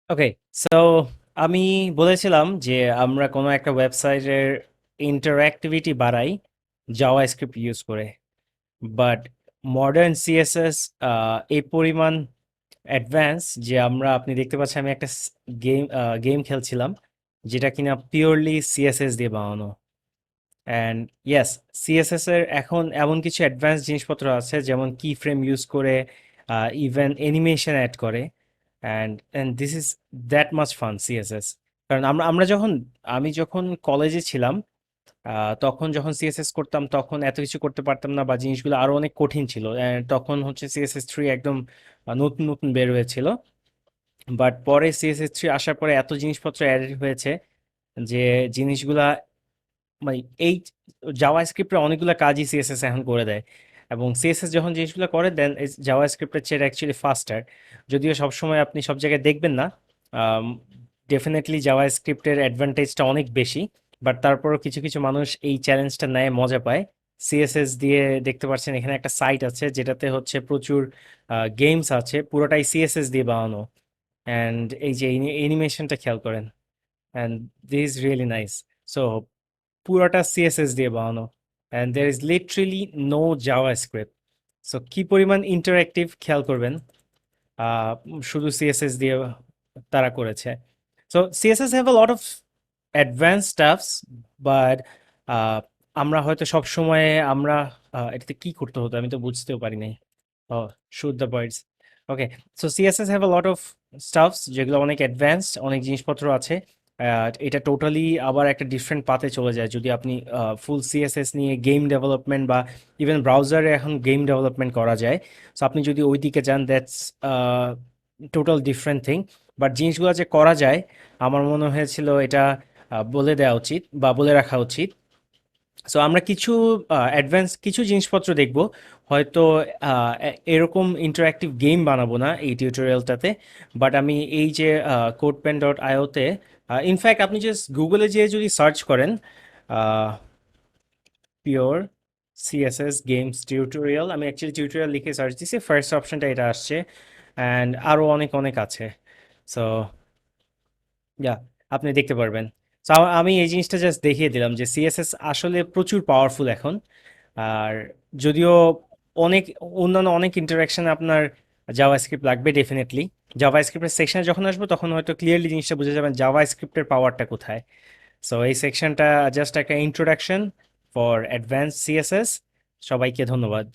ওকে, so আমি বলেছিলাম যে আমরা কোনো একটা ওয়েবসাইটের ইন্টারঅ্যাক্টিভিটি বাড়াই জাভা স্ক্রিপ্ট ইউজ করে। বাট মডার্ন সিএসএস এই পরিমাণ অ্যাডভান্স যে আপনি দেখতে পাচ্ছেন আমি একটা গেম গেম খেলছিলাম যেটা কিনা পিওরলি সিএসএস দিয়ে বানানো। অ্যান্ড ইয়েস, সিএসএস এর এখন এমন কিছু অ্যাডভান্স জিনিসপত্র আছে যেমন কি ফ্রেম ইউজ করে, ইভেন অ্যানিমেশন অ্যাড করে। And this is that much fun CSS. কারণ আমি যখন কলেজে ছিলাম, তখন যখন সিএসএস করতাম তখন এত কিছু করতে পারতাম না বা জিনিসগুলো আরো অনেক কঠিন ছিল। তখন হচ্ছে সিএসএস 3 একদম নতুন নতুন বের হয়েছিল। বাট পরে সিএসএস 3 আসার পরে এত জিনিসপত্র অ্যাড হয়েছে যে জিনিসগুলা মানে এই জাভা স্ক্রিপ্টের অনেকগুলো কাজই সিএসএস এখন করে দেয়। এবং সিএসএস যখন জিনিসগুলো করে দেন জাভা স্ক্রিপ্টের চেয়ে অ্যাকচুয়ালি ফাস্টার। যদিও সবসময় আপনি সব জায়গায় দেখবেন না, ডেফিনেটলি জাভা স্ক্রিপ্টের অ্যাডভান্টেজটা অনেক বেশি। বাট তারপরও কিছু কিছু মানুষ এই চ্যালেঞ্জটা নেয়, মজা পায়। সিএসএস দিয়ে দেখতে পাচ্ছেন এখানে একটা সাইট আছে যেটাতে হচ্ছে প্রচুর গেমস আছে, পুরোটাই সিএসএস দিয়ে বানানো। অ্যান্ড এই যে অ্যানিমেশনটা খেয়াল করেন, and this is really nice. So পুরোটা সিএসএস দিয়ে বানানো, and there is literally no JavaScript. So কি পরিমাণ ইন্টারঅ্যাক্টিভ খেয়াল করবেন। শুধু সিএসএস দিয়ে তারা করেছে। So CSS have a lot of advance stuffs, but আমরা হয়তো সব সময়ে এটাতে কি করতে হতো আমি তো বুঝতেও পারি নাই। ও, shoot the birds. Okay, so CSS have a lot of stuffs যেগুলো অনেক অ্যাডভান্সড, অনেক জিনিসপত্র আছে। এটা টোটালি আবার একটা ডিফারেন্ট পাতে চলে যায় যদি আপনি ফুল সিএসএস নিয়ে গেম ডেভেলপমেন্ট বা ইভেন ব্রাউজারে এখন গেম ডেভেলপমেন্ট করা যায়। সো আপনি যদি ওই দিকে যান, that's total different thing. But জিনিসগুলো যে করা যায়, আমার মনে হয়েছিল এটা বলে দেওয়া উচিত বা বলে রাখা উচিত। সো আমরা কিছু অ্যাডভান্স কিছু জিনিসপত্র দেখব। হয়তো এরকম ইন্টারঅ্যাক্টিভ গেম বানাবো না এই টিউটোরিয়ালটাতে। বাট আমি এই যে codepen.io-তে, ইনফ্যাক্ট আপনি জাস্ট গুগলে যেয়ে যদি সার্চ করেন পিওর সিএসএস গেমস টিউটোরিয়াল, আমি অ্যাকচুয়ালি টিউটোরিয়াল লিখে সার্চ দিছি, ফার্স্ট অপশনটা এটা আসছে। অ্যান্ড আরও অনেক অনেক আছে। সো ইয়া, আপনি দেখতে পারবেন। সো আমি এই জিনিসটা জাস্ট দেখিয়ে দিলাম যে সিএসএস আসলে প্রচুর পাওয়ারফুল এখন। আর যদিও অনেক অন্যান্য অনেক ইন্টারাকশন আপনার জাভা স্ক্রিপ্ট লাগবে ডেফিনেটলি। জাভা স্ক্রিপ্টের সেকশনে যখন আসবো তখন হয়তো ক্লিয়ারলি জিনিসটা বুঝে যাবেন জাভা স্ক্রিপ্টের পাওয়ারটা কোথায়। সো এই সেকশনটা জাস্ট একটা ইন্ট্রোডাকশন ফর অ্যাডভান্স সিএসএস। সবাইকে ধন্যবাদ।